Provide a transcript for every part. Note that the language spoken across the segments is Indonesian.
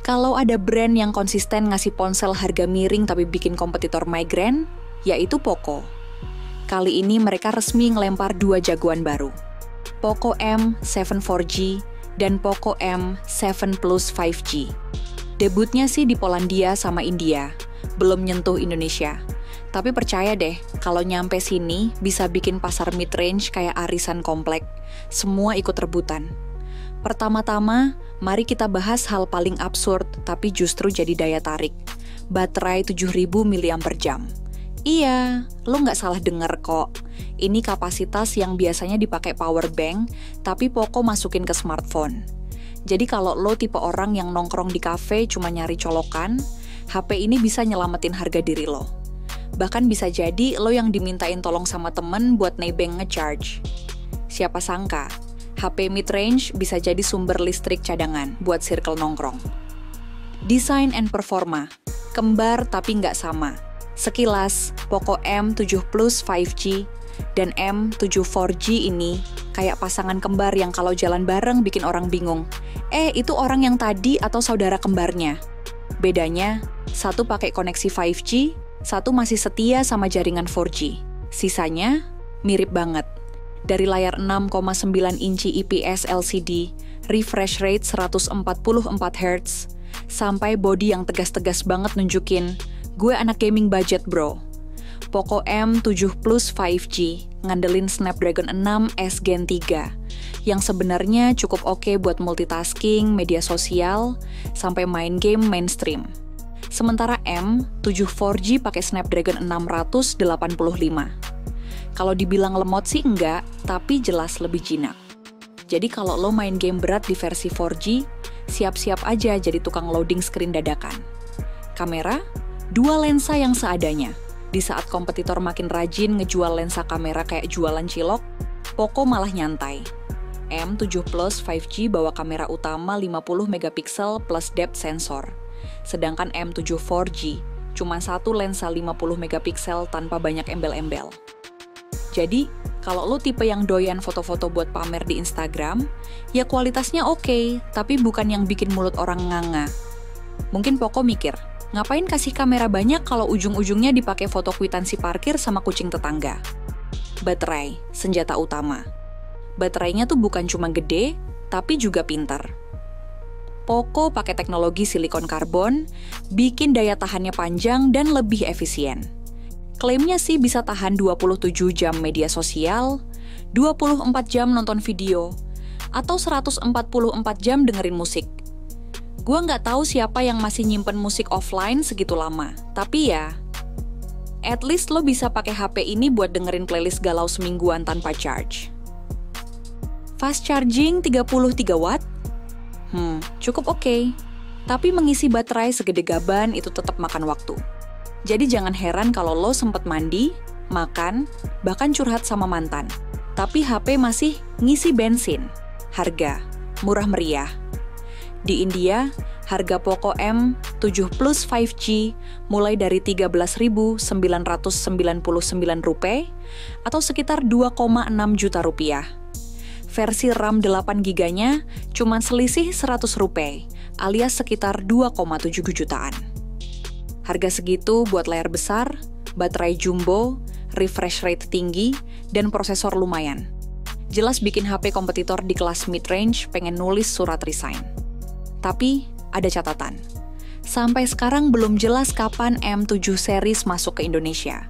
Kalau ada brand yang konsisten ngasih ponsel harga miring tapi bikin kompetitor migraine, yaitu Poco. Kali ini mereka resmi ngelempar 2 jagoan baru. Poco M7 4G dan Poco M7 Plus 5G. Debutnya sih di Polandia sama India, belum nyentuh Indonesia. Tapi percaya deh, kalau nyampe sini bisa bikin pasar mid-range kayak arisan komplek. Semua ikut rebutan. Pertama-tama, mari kita bahas hal paling absurd tapi justru jadi daya tarik. Baterai 7000 mAh. Iya, lo nggak salah denger kok. Ini kapasitas yang biasanya dipakai power bank, tapi Poco masukin ke smartphone. Jadi kalau lo tipe orang yang nongkrong di kafe cuma nyari colokan, HP ini bisa nyelamatin harga diri lo. Bahkan bisa jadi lo yang dimintain tolong sama temen buat nebeng ngecharge. Siapa sangka, HP mid-range bisa jadi sumber listrik cadangan buat circle nongkrong. Desain and performa, kembar tapi nggak sama. Sekilas, Poco M7 Plus 5G dan M7 4G ini kayak pasangan kembar yang kalau jalan bareng bikin orang bingung. Itu orang yang tadi atau saudara kembarnya? Bedanya, satu pakai koneksi 5G, satu masih setia sama jaringan 4G. Sisanya, mirip banget. Dari layar 6,9 inci IPS LCD, refresh rate 144 Hz, sampai body yang tegas-tegas banget nunjukin, gue anak gaming budget bro. Poco M7 Plus 5G ngandelin Snapdragon 6 S Gen 3, yang sebenarnya cukup oke buat multitasking, media sosial, sampai main game mainstream. Sementara M7 4G pakai Snapdragon 685. Kalau dibilang lemot sih enggak, tapi jelas lebih jinak. Jadi kalau lo main game berat di versi 4G, siap-siap aja jadi tukang loading screen dadakan. Kamera, 2 lensa yang seadanya. Di saat kompetitor makin rajin ngejual lensa kamera kayak jualan cilok, Poco malah nyantai. M7 Plus 5G bawa kamera utama 50 megapiksel plus depth sensor. Sedangkan M7 4G cuma satu lensa 50 megapiksel tanpa banyak embel-embel. Jadi, kalau lo tipe yang doyan foto-foto buat pamer di Instagram, ya kualitasnya oke, tapi bukan yang bikin mulut orang nganga. Mungkin Poco mikir, ngapain kasih kamera banyak kalau ujung-ujungnya dipakai foto kwitansi parkir sama kucing tetangga? Baterai, senjata utama. Baterainya tuh bukan cuma gede, tapi juga pintar. Poco pakai teknologi silikon karbon, bikin daya tahannya panjang dan lebih efisien. Klaimnya sih bisa tahan 27 jam media sosial, 24 jam nonton video, atau 144 jam dengerin musik. Gua nggak tahu siapa yang masih nyimpen musik offline segitu lama, tapi ya, at least lo bisa pakai HP ini buat dengerin playlist galau semingguan tanpa charge. Fast charging 33 watt? Cukup oke. Tapi mengisi baterai segede gaban itu tetap makan waktu. Jadi jangan heran kalau lo sempet mandi, makan, bahkan curhat sama mantan. Tapi HP masih ngisi bensin. Harga, murah meriah. Di India, harga Poco M7 Plus 5G mulai dari Rp13.999 atau sekitar 2,6 juta rupiah. Versi RAM 8 GB-nya cuma selisih Rp100, alias sekitar 2,7 jutaan. Harga segitu buat layar besar, baterai jumbo, refresh rate tinggi, dan prosesor lumayan. Jelas bikin HP kompetitor di kelas mid-range pengen nulis surat resign. Tapi, ada catatan. Sampai sekarang belum jelas kapan M7 series masuk ke Indonesia.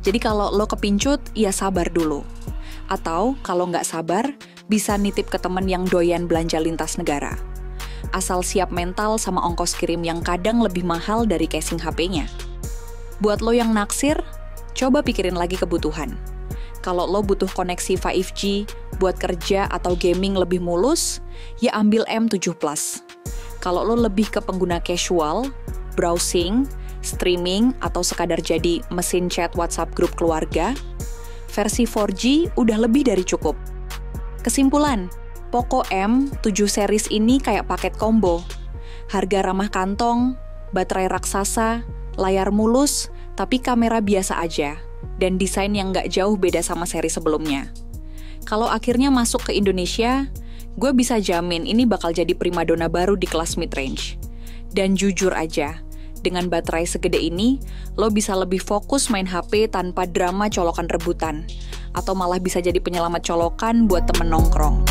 Jadi kalau lo kepincut, ya sabar dulu. Atau kalau nggak sabar, bisa nitip ke temen yang doyan belanja lintas negara. Asal siap mental sama ongkos kirim yang kadang lebih mahal dari casing HP-nya. Buat lo yang naksir, coba pikirin lagi kebutuhan. Kalau lo butuh koneksi 5G buat kerja atau gaming lebih mulus, ya ambil M7 Plus. Kalau lo lebih ke pengguna casual, browsing, streaming, atau sekadar jadi mesin chat WhatsApp grup keluarga, versi 4G udah lebih dari cukup. Kesimpulan, Poco M7 series ini kayak paket combo. Harga ramah kantong, baterai raksasa, layar mulus, tapi kamera biasa aja, dan desain yang nggak jauh beda sama seri sebelumnya. Kalau akhirnya masuk ke Indonesia, gue bisa jamin ini bakal jadi primadona baru di kelas mid-range. Dan jujur aja, dengan baterai segede ini, lo bisa lebih fokus main HP tanpa drama colokan rebutan, atau malah bisa jadi penyelamat colokan buat temen nongkrong.